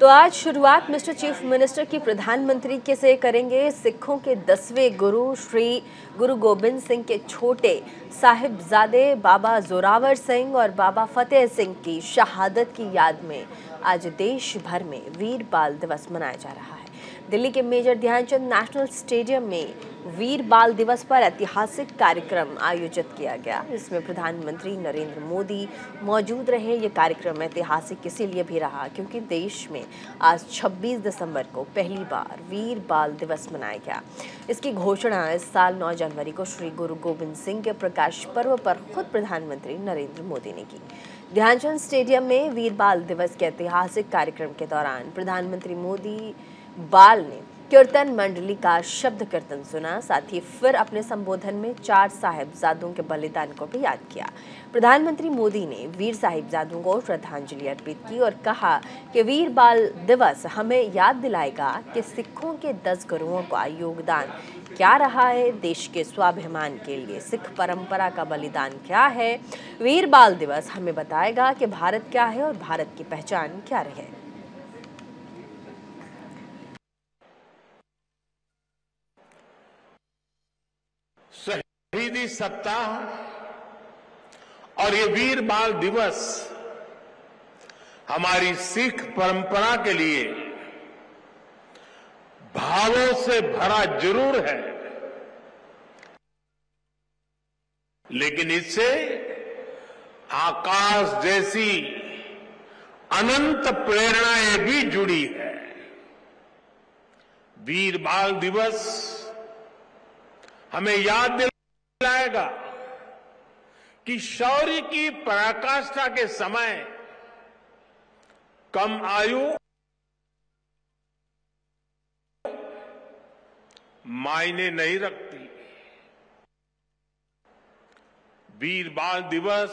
तो आज शुरुआत मिस्टर चीफ मिनिस्टर की प्रधानमंत्री के से करेंगे। सिखों के 10वें गुरु श्री गुरु गोबिंद सिंह के छोटे साहिबजादे बाबा जोरावर सिंह और बाबा फतेह सिंह की शहादत की याद में आज देश भर में वीर बाल दिवस मनाया जा रहा है। दिल्ली के मेजर ध्यानचंद नेशनल स्टेडियम में वीर बाल दिवस पर ऐतिहासिक कार्यक्रम आयोजित किया गया, जिसमें प्रधानमंत्री नरेंद्र मोदी मौजूद रहे। ये कार्यक्रम ऐतिहासिक इसीलिए भी रहा क्योंकि देश में आज 26 दिसंबर को पहली बार वीर बाल दिवस मनाया गया। इसकी घोषणा इस साल 9 जनवरी को श्री गुरु गोबिंद सिंह के प्रकाश पर्व पर खुद प्रधानमंत्री नरेंद्र मोदी ने की। ध्यानचंद स्टेडियम में वीर बाल दिवस के ऐतिहासिक कार्यक्रम के दौरान प्रधानमंत्री मोदी बाल ने कीर्तन मंडली का शब्द कीर्तन सुना। साथ ही फिर अपने संबोधन में 4 साहिबजादों के बलिदान को भी याद किया। प्रधानमंत्री मोदी ने वीर साहिबजादों को श्रद्धांजलि अर्पित की और कहा कि वीर बाल दिवस हमें याद दिलाएगा कि सिखों के 10 गुरुओं का योगदान क्या रहा है, देश के स्वाभिमान के लिए सिख परंपरा का बलिदान क्या है। वीर बाल दिवस हमें बताएगा कि भारत क्या है और भारत की पहचान क्या रहे। शहीदी सप्ताह और ये वीर बाल दिवस हमारी सिख परंपरा के लिए भावों से भरा जरूर है, लेकिन इससे आकाश जैसी अनंत प्रेरणाएं भी जुड़ी है। वीर बाल दिवस हमें याद दिलाएगा कि शौर्य की पराकाष्ठा के समय कम आयु मायने नहीं रखती। वीर बाल दिवस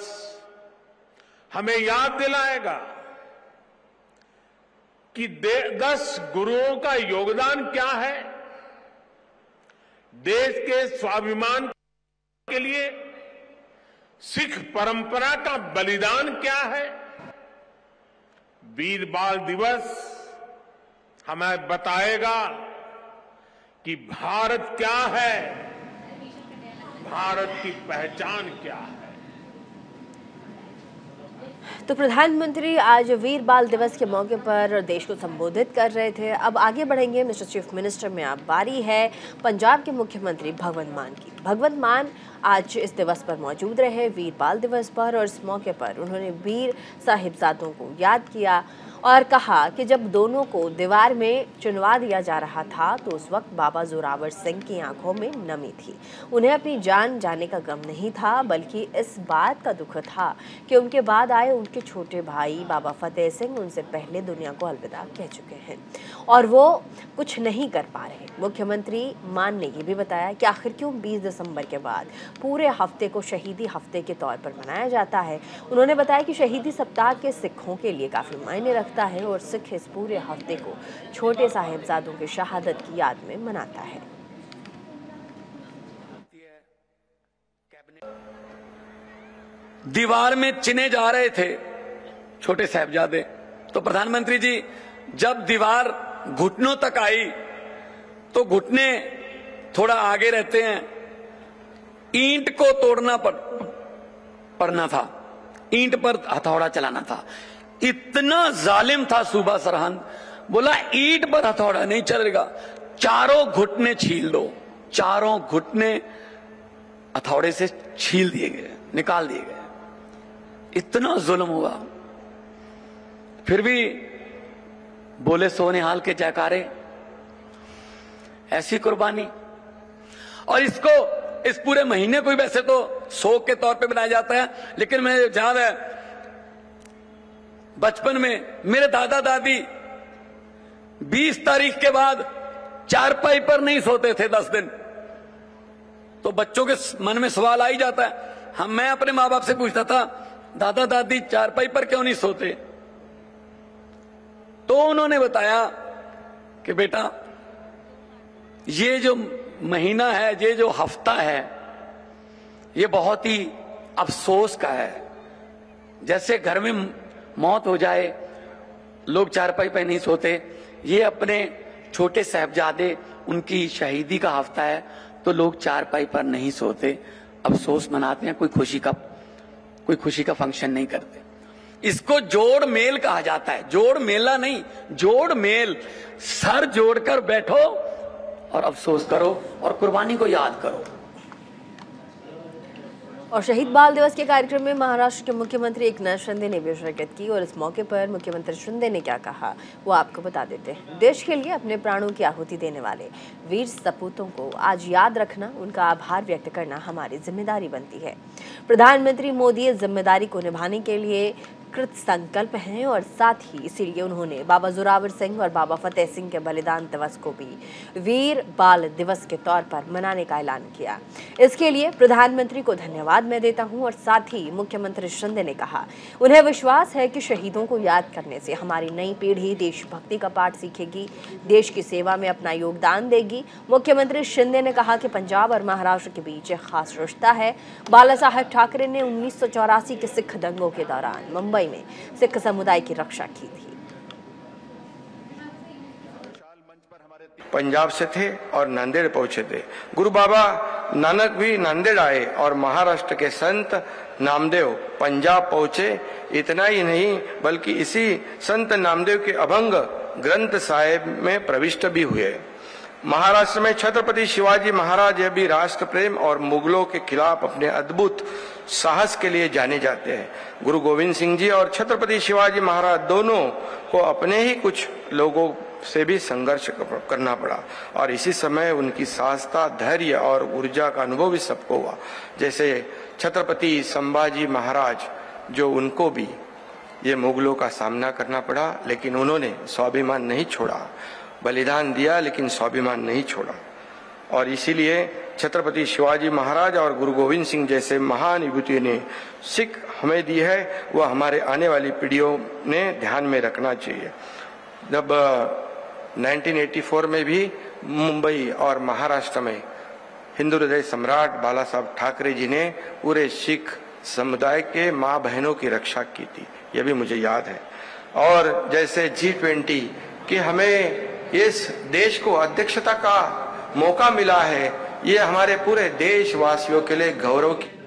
हमें याद दिलाएगा कि 10 गुरुओं का योगदान क्या है, देश के स्वाभिमान के लिए सिख परंपरा का बलिदान क्या है। वीर बाल दिवस हमें बताएगा कि भारत क्या है, भारत की पहचान क्या है। तो प्रधानमंत्री आज वीर बाल दिवस के मौके पर देश को संबोधित कर रहे थे। अब आगे बढ़ेंगे मिस्टर चीफ मिनिस्टर में। अब बारी है पंजाब के मुख्यमंत्री भगवंत मान की। भगवंत मान आज इस दिवस पर मौजूद रहे, वीर बाल दिवस पर, और इस मौके पर उन्होंने वीर साहिबजादों को याद किया और कहा कि जब दोनों को दीवार में चुनवा दिया जा रहा था तो उस वक्त बाबा जोरावर सिंह की आंखों में नमी थी। उन्हें अपनी जान जाने का गम नहीं था, बल्कि इस बात का दुख था कि उनके बाद आए उनके छोटे भाई बाबा फतेह सिंह उनसे पहले दुनिया को अलविदा कह चुके हैं और वो कुछ नहीं कर पा रहे। मुख्यमंत्री मान ने ये भी बताया कि आखिर क्यों 20 दिसंबर के बाद पूरे हफ्ते को शहीदी हफ्ते के तौर पर मनाया जाता है। उन्होंने बताया कि शहीदी सप्ताह के सिखों के लिए काफ़ी मायने रखता है और सिख इस पूरे हफ्ते को छोटे साहिबजादों की शहादत की याद में मनाता है। दीवार में चिने जा रहे थे छोटे साहिबजादे, तो प्रधानमंत्री जी जब दीवार घुटनों तक आई तो घुटने थोड़ा आगे रहते हैं, ईंट को तोड़ना पड़ना था, ईंट पर हथौड़ा चलाना था। इतना जालिम था सूबा सरहंद, बोला ईंट पर हथौड़ा नहीं चलेगा, चारों घुटने छील दो। चारों घुटने हथौड़े से छील दिए गए, निकाल दिए गए। इतना जुल्म हुआ, फिर भी बोले सोनिहाल के जयकारे, ऐसी कुर्बानी। और इसको इस पूरे महीने को वैसे तो शोक के तौर पे बनाया जाता है, लेकिन मैं याद है बचपन में मेरे दादा दादी 20 तारीख के बाद चारपाई पर नहीं सोते थे 10 दिन। तो बच्चों के मन में सवाल आ ही जाता है। मैं अपने माँ बाप से पूछता था, दादा दादी चारपाई पर क्यों नहीं सोते? तो उन्होंने बताया कि बेटा ये जो महीना है, ये जो हफ्ता है, ये बहुत ही अफसोस का है। जैसे घर में मौत हो जाए लोग चारपाई पे नहीं सोते। ये अपने छोटे साहबजादे, उनकी शहीदी का हफ्ता है तो लोग चारपाई पर नहीं सोते, अफसोस मनाते हैं, कोई खुशी का फंक्शन नहीं करते। इसको जोड़ मेल कहा जाता है, जोड़ मेला नहीं, जोड़ मेल। सर जोड़कर बैठो और अफसोस करो और कुर्बानी को याद करो। और शहीद बाल दिवस के कार्यक्रम में महाराष्ट्र के मुख्यमंत्री एकनाथ शिंदे ने भी शिरकत की और इस मौके पर मुख्यमंत्री शिंदे ने क्या कहा वो आपको बता देते हैं। देश के लिए अपने प्राणों की आहुति देने वाले वीर सपूतों को आज याद रखना, उनका आभार व्यक्त करना हमारी जिम्मेदारी बनती है। प्रधानमंत्री मोदी इस जिम्मेदारी को निभाने के लिए कृत संकल्प हैं और साथ ही इसीलिए उन्होंने बाबा जोरावर सिंह और बाबा फतेह सिंह के बलिदान दिवस को भी वीर बाल दिवस के तौर पर मनाने का ऐलान किया। इसके लिए प्रधानमंत्री को धन्यवाद मैं देता हूं और साथ ही मुख्यमंत्री शिंदे ने कहा उन्हें विश्वास है कि शहीदों को याद करने से हमारी नई पीढ़ी देशभक्ति का पाठ सीखेगी, देश की सेवा में अपना योगदान देगी। मुख्यमंत्री शिंदे ने कहा कि पंजाब और महाराष्ट्र के बीच एक खास रिश्ता है। बाला साहेब ठाकरे ने 1984 के सिख दंगों के दौरान मुंबई में सिख समुदाय की रक्षा की थी। पंजाब से थे और नांदेड़ पहुंचे थे। गुरु बाबा नानक भी नांदेड़ आए और महाराष्ट्र के संत नामदेव पंजाब पहुंचे। इतना ही नहीं बल्कि इसी संत नामदेव के अभंग ग्रंथ साहिब में प्रविष्ट भी हुए। महाराष्ट्र में छत्रपति शिवाजी महाराज भी राष्ट्र प्रेम और मुगलों के खिलाफ अपने अद्भुत साहस के लिए जाने जाते हैं। गुरु गोविंद सिंह जी और छत्रपति शिवाजी महाराज दोनों को अपने ही कुछ लोगों से भी संघर्ष करना पड़ा और इसी समय उनकी साहसता, धैर्य और ऊर्जा का अनुभव भी सबको हुआ। जैसे छत्रपति संभाजी महाराज, जो उनको भी ये मुगलों का सामना करना पड़ा, लेकिन उन्होंने स्वाभिमान नहीं छोड़ा, बलिदान दिया लेकिन स्वाभिमान नहीं छोड़ा। और इसीलिए छत्रपति शिवाजी महाराज और गुरु गोविंद सिंह जैसे महान विभूतियों ने सीख हमें दी है, वह हमारे आने वाली पीढ़ियों ने ध्यान में रखना चाहिए। जब 1984 में भी मुंबई और महाराष्ट्र में हिंदू हृदय सम्राट बाला साहब ठाकरे जी ने पूरे सिख समुदाय के माँ बहनों की रक्षा की थी, यह भी मुझे याद है। और जैसे G20 कि हमें इस देश को अध्यक्षता का मौका मिला है, ये हमारे पूरे देशवासियों के लिए गौरव की।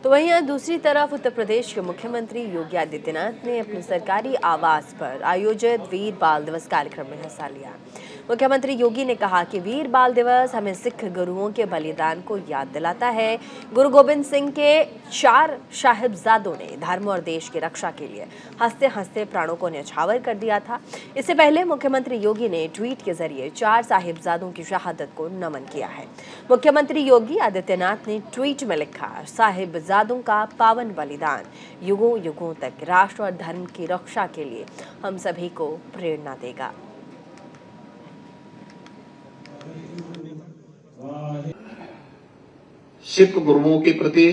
तो वहीं यहाँ दूसरी तरफ उत्तर प्रदेश के मुख्यमंत्री योगी आदित्यनाथ ने अपने सरकारी आवास पर आयोजित वीर बाल दिवस कार्यक्रम में हिस्सा लिया। मुख्यमंत्री योगी ने कहा कि वीर बाल दिवस हमें सिख गुरुओं के बलिदान को याद दिलाता है। गुरु गोविंद सिंह के 4 साहिबजादों ने धर्म और देश की रक्षा के लिए हंसते हंसते प्राणों को न्यौछावर कर दिया था। इससे पहले मुख्यमंत्री योगी ने ट्वीट के जरिए 4 साहिबजादों की शहादत को नमन किया है। मुख्यमंत्री योगी आदित्यनाथ ने ट्वीट में लिखा, साहिबजादों का पावन बलिदान युगों युगों तक राष्ट्र और धर्म की रक्षा के लिए हम सभी को प्रेरणा देगा। सिख गुरुओं के प्रति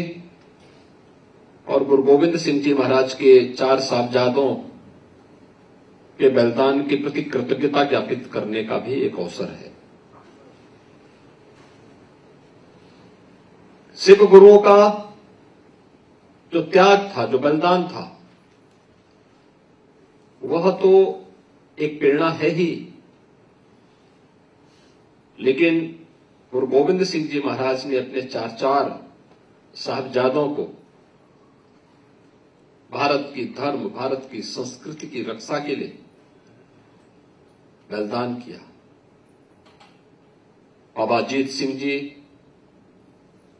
और गुरु गोविंद सिंह जी महाराज के 4 साहिबजादों के बलिदान के प्रति कृतज्ञता ज्ञापित करने का भी एक अवसर है। सिख गुरुओं का जो त्याग था, जो बलिदान था, वह तो एक प्रेरणा है ही, लेकिन गुरु गोविंद सिंह जी महाराज ने अपने 4 साहिबजादों को भारत की धर्म, भारत की संस्कृति की रक्षा के लिए बलिदान किया। बाबा अजीत सिंह जी,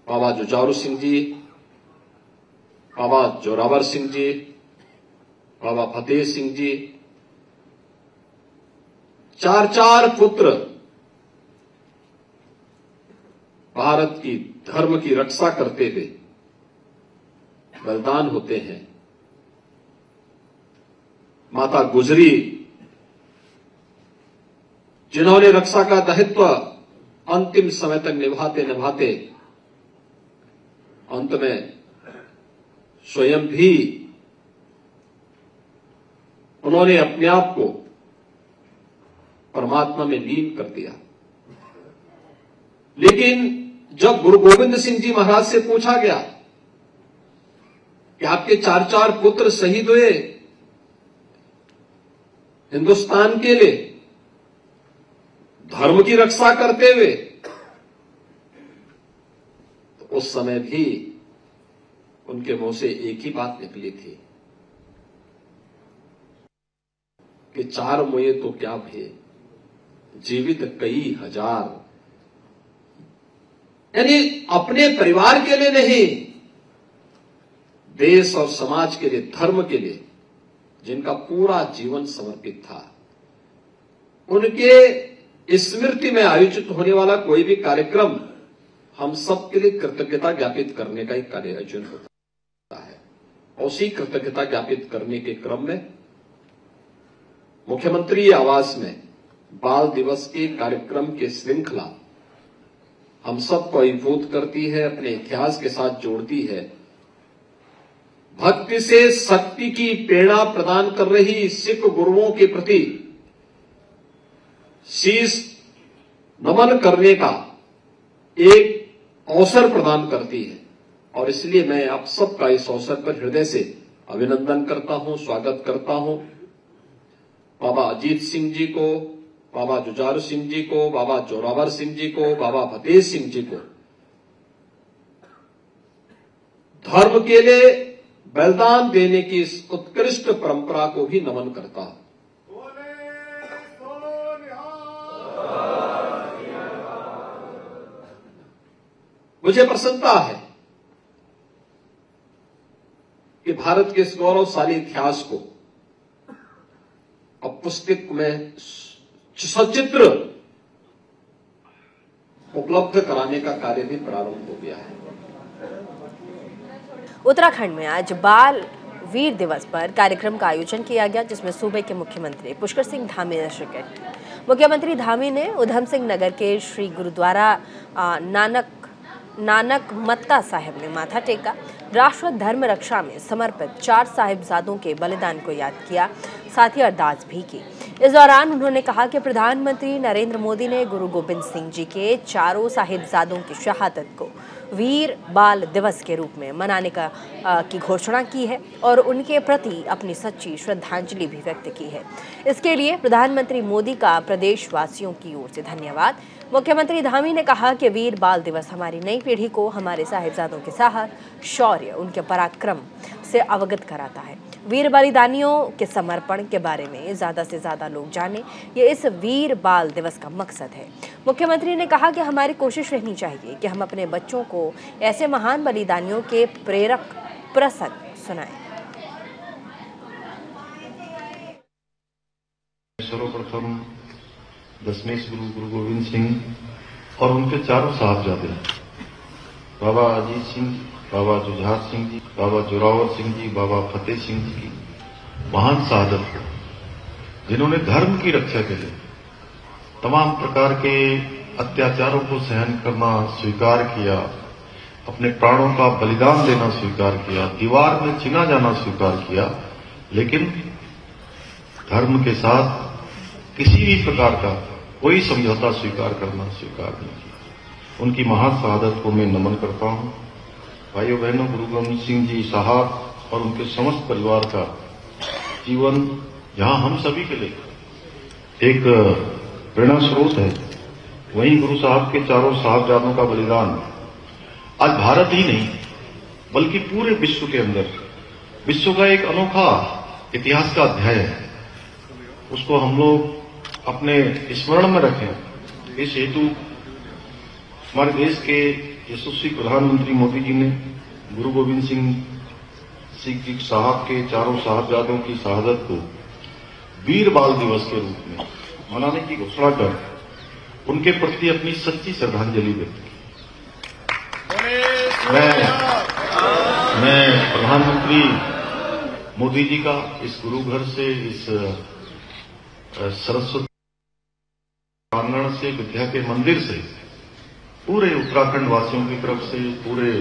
बाबा जुझारू सिंह जी, बाबा जोरावर सिंह जी, बाबा फतेह सिंह जी, 4 पुत्र भारत की धर्म की रक्षा करते हुए बलिदान होते हैं। माता गुजरी, जिन्होंने रक्षा का दायित्व अंतिम समय तक निभाते निभाते अंत में स्वयं भी उन्होंने अपने आप को परमात्मा में लीन कर दिया। लेकिन जब गुरु गोविंद सिंह जी महाराज से पूछा गया कि आपके 4 पुत्र शहीद हुए, हिंदुस्तान के लिए धर्म की रक्षा करते हुए, तो उस समय भी उनके मुंह से एक ही बात निकली थी कि चार मुए तो क्या भय, जीवित कई हजार। यानी अपने परिवार के लिए नहीं, देश और समाज के लिए, धर्म के लिए जिनका पूरा जीवन समर्पित था, उनके स्मृति में आयोजित होने वाला कोई भी कार्यक्रम हम सब के लिए कृतज्ञता ज्ञापित करने का एक कार्य आयोजन होता है। उसी कृतज्ञता ज्ञापित करने के क्रम में मुख्यमंत्री आवास में बाल दिवस के कार्यक्रम की श्रृंखला हम सबको अभिभूत करती है, अपने इतिहास के साथ जोड़ती है। भक्ति से शक्ति की प्रेरणा प्रदान कर रही सिख गुरुओं के प्रति शीश नमन करने का एक अवसर प्रदान करती है, और इसलिए मैं आप सबका इस अवसर पर हृदय से अभिनंदन करता हूं, स्वागत करता हूं। बाबा अजीत सिंह जी को, बाबा जुझारू सिंह जी को, बाबा जोरावर सिंह जी को, बाबा फतेह सिंह जी को धर्म के लिए बलिदान देने की इस उत्कृष्ट परंपरा को भी नमन करता हूं। मुझे प्रसन्नता है कि भारत के इस गौरवशाली इतिहास को अब पुस्तक में सचित्र उपलब्ध कराने का कार्य भी प्रारंभ हो गया है। उत्तराखंड में आज बाल वीर दिवस पर कार्यक्रम का आयोजन किया गया, जिसमें सूबे के मुख्यमंत्री पुष्कर सिंह धामी ने शिरकत की। मुख्यमंत्री धामी ने उधम सिंह नगर के श्री गुरुद्वारा नानक मत्ता साहिब में माथा टेका। राष्ट्र धर्म रक्षा में समर्पित 4 साहिबजादों के बलिदान को याद किया, साथ ही अरदास भी की। इस दौरान उन्होंने कहा कि प्रधानमंत्री नरेंद्र मोदी ने गुरु गोबिंद सिंह जी के 4 साहिबजादों की शहादत को वीर बाल दिवस के रूप में मनाने की घोषणा की है और उनके प्रति अपनी सच्ची श्रद्धांजलि भी व्यक्त की है। इसके लिए प्रधानमंत्री मोदी का प्रदेशवासियों की ओर से धन्यवाद। मुख्यमंत्री धामी ने कहा कि वीर बाल दिवस हमारी नई पीढ़ी को हमारे साहिबजादों के साहस, शौर्य, उनके पराक्रम से अवगत कराता है। वीर बलिदानियों के समर्पण के बारे में ज्यादा से ज्यादा लोग जाने, ये इस वीर बाल दिवस का मकसद है। मुख्यमंत्री ने कहा कि हमारी कोशिश रहनी चाहिए कि हम अपने बच्चों को ऐसे महान बलिदानियों के प्रेरक प्रसंग सुनाएं। सर्वप्रथम दशमेश गुरु गोविंद सिंह और उनके 4 साहबजादे बाबा अजीत सिंह, बाबा जुझार सिंह जी, बाबा जोरावर सिंह जी, बाबा फतेह सिंह जी की महान शहादत को, जिन्होंने धर्म की रक्षा के लिए तमाम प्रकार के अत्याचारों को सहन करना स्वीकार किया, अपने प्राणों का बलिदान देना स्वीकार किया, दीवार में चिना जाना स्वीकार किया, लेकिन धर्म के साथ किसी भी प्रकार का कोई समझौता स्वीकार करना स्वीकार नहीं किया। उनकी महान शहादत को मैं नमन करता हूं। भाइयों बहनों, गुरु गोविंद सिंह जी साहब और उनके समस्त परिवार का जीवन जहां हम सभी के लिए एक प्रेरणा स्रोत है, वहीं गुरु साहब के 4 साहबजादों का बलिदान आज भारत ही नहीं बल्कि पूरे विश्व के अंदर विश्व का एक अनोखा इतिहास का अध्याय है। उसको हम लोग अपने स्मरण में रखें। इस हेतु हमारे देश के यशस्वी प्रधानमंत्री मोदी जी ने गुरु गोविंद सिंह जी साहब के 4 साहबजादों की शहादत को वीर बाल दिवस के रूप में मनाने की घोषणा कर उनके प्रति अपनी सच्ची श्रद्धांजलि व्यक्त की। मैं प्रधानमंत्री मोदी जी का इस गुरु घर से, इस सरस्वती प्रांगण से, विद्या के मंदिर से, पूरे उत्तराखंड वासियों की तरफ से, पूरे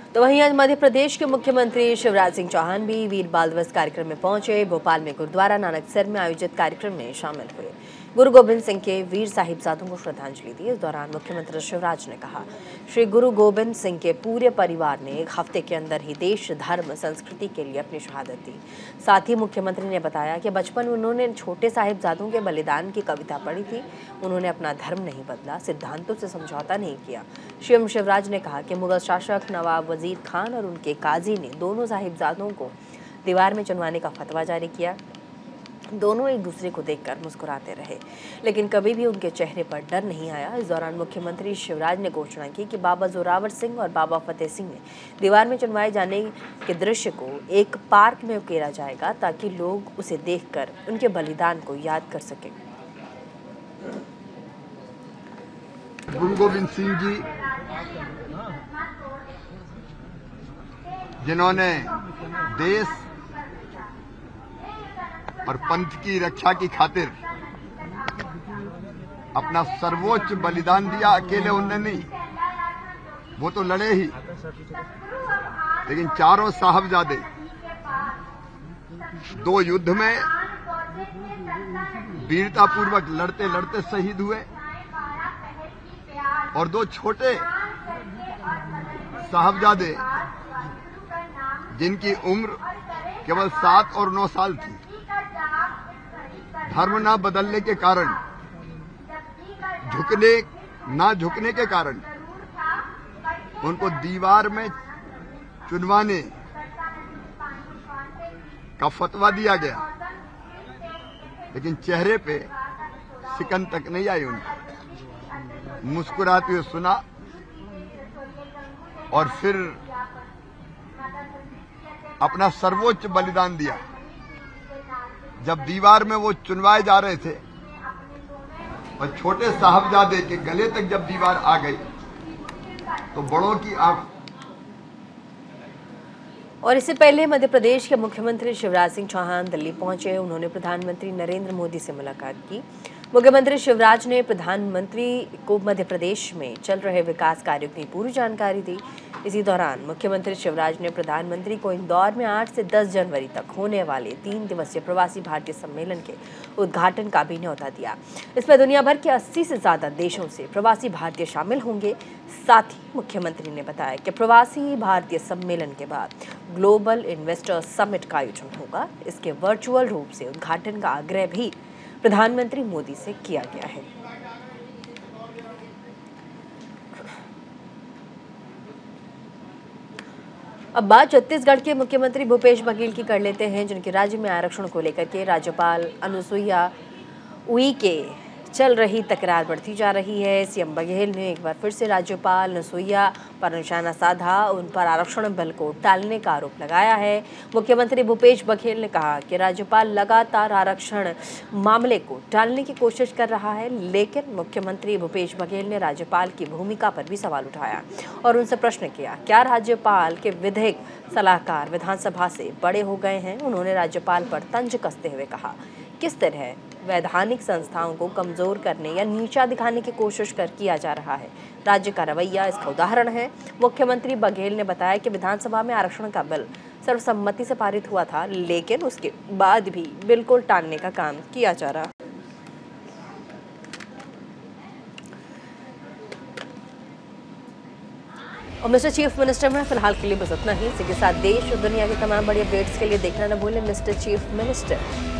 तो वहीं आज मध्य प्रदेश के मुख्यमंत्री शिवराज सिंह चौहान भी वीर बाल दिवस कार्यक्रम में पहुंचे। भोपाल में गुरुद्वारा नानकसर में आयोजित कार्यक्रम में शामिल हुए। गुरु गोबिंद सिंह के वीर साहिबजादों को श्रद्धांजलि दी। इस दौरान मुख्यमंत्री शिवराज ने कहा, श्री गुरु गोबिंद सिंह के पूरे परिवार ने एक हफ्ते के अंदर ही देश, धर्म, संस्कृति के लिए अपनी शहादत दी। साथ ही मुख्यमंत्री ने बताया कि बचपन में उन्होंने छोटे साहिबजादों के बलिदान की कविता पढ़ी थी। उन्होंने अपना धर्म नहीं बदला, सिद्धांतों से समझौता नहीं किया। सीएम शिवराज ने कहा कि मुगल शासक नवाब वजीर खान और उनके काजी ने दोनों साहिबजादों को दीवार में चुनवाने का फतवा जारी किया। दोनों एक दूसरे को देखकर मुस्कुराते रहे, लेकिन कभी भी उनके चेहरे पर डर नहीं आया। इस दौरान मुख्यमंत्री शिवराज ने घोषणा की कि बाबा जोरावर सिंह और बाबा फतेह सिंह ने दीवार में चुनवाए जाने के दृश्य को एक पार्क में उकेरा जाएगा, ताकि लोग उसे देखकर उनके बलिदान को याद कर सकें। गुरु गोबिंद सिंह जी, जिन्होंने देश और पंथ की रक्षा की खातिर अपना सर्वोच्च बलिदान दिया। अकेले उनने नहीं, वो तो लड़े ही, लेकिन चारों साहबजादे 2 युद्ध में वीरतापूर्वक लड़ते लड़ते शहीद हुए और 2 छोटे साहबजादे जिनकी उम्र केवल 7 और 9 साल थी, धर्म न बदलने के कारण, झुकने के कारण उनको दीवार में चुनवाने का फतवा दिया गया, लेकिन चेहरे पे सिकन तक नहीं आई उनकी। मुस्कुराते हुए सुना और फिर अपना सर्वोच्च बलिदान दिया। जब दीवार में वो चुनवाए जा रहे थे और छोटे साहबजादे के गले तक जब दीवार आ गई तो बड़ों की आंख। और इससे पहले मध्य प्रदेश के मुख्यमंत्री शिवराज सिंह चौहान दिल्ली पहुंचे। उन्होंने प्रधानमंत्री नरेंद्र मोदी से मुलाकात की। मुख्यमंत्री शिवराज ने प्रधानमंत्री को मध्य प्रदेश में चल रहे विकास कार्यों की पूरी जानकारी दी। इसी दौरान मुख्यमंत्री शिवराज ने प्रधानमंत्री को इंदौर में 8 से 10 जनवरी तक होने वाले 3 दिवसीय प्रवासी भारतीय सम्मेलन के उद्घाटन का भी न्योता दिया। इसमें दुनिया भर के 80 से ज्यादा देशों से प्रवासी भारतीय शामिल होंगे। साथ ही मुख्यमंत्री ने बताया कि प्रवासी भारतीय सम्मेलन के बाद ग्लोबल इन्वेस्टर्स समिट का आयोजन होगा। इसके वर्चुअल रूप से उद्घाटन का आग्रह भी प्रधानमंत्री मोदी से किया गया है। अब बात छत्तीसगढ़ के मुख्यमंत्री भूपेश बघेल की कर लेते हैं, जिनके राज्य में आरक्षण को लेकर के राज्यपाल अनुसुईया उइके चल रही तकरार बढ़ती जा रही है। सीएम बघेल ने एक बार फिर से राज्यपाल अनुसुईया पर निशाना साधा, उन पर आरक्षण बिल को टालने का आरोप लगाया है। मुख्यमंत्री भूपेश बघेल ने कहा कि राज्यपाल लगातार आरक्षण मामले को टालने की कोशिश कर रहा है, लेकिन मुख्यमंत्री भूपेश बघेल ने राज्यपाल की भूमिका पर भी सवाल उठाया और उनसे प्रश्न किया, क्या राज्यपाल के विधिक सलाहकार विधानसभा से बड़े हो गए हैं। उन्होंने राज्यपाल पर तंज कसते हुए कहा, किस तरह वैधानिक संस्थाओं को कमजोर करने या नीचा दिखाने की कोशिश किया जा रहा है। राज्य का रवैया इसका उदाहरण है। मुख्यमंत्री बघेल ने बताया कि विधानसभा में आरक्षण का बिल सर्वसम्मति से पारित हुआ था, लेकिन उसके बाद भी बिल को टालने का काम किया जा रहा। और मिस्टर चीफ मिनिस्टर में फिलहाल के लिए बस इतना ही। इसी के साथ देश और दुनिया के तमाम बड़ी अपडेट्स के लिए देखना न भूलें मिस्टर चीफ मिनिस्टर।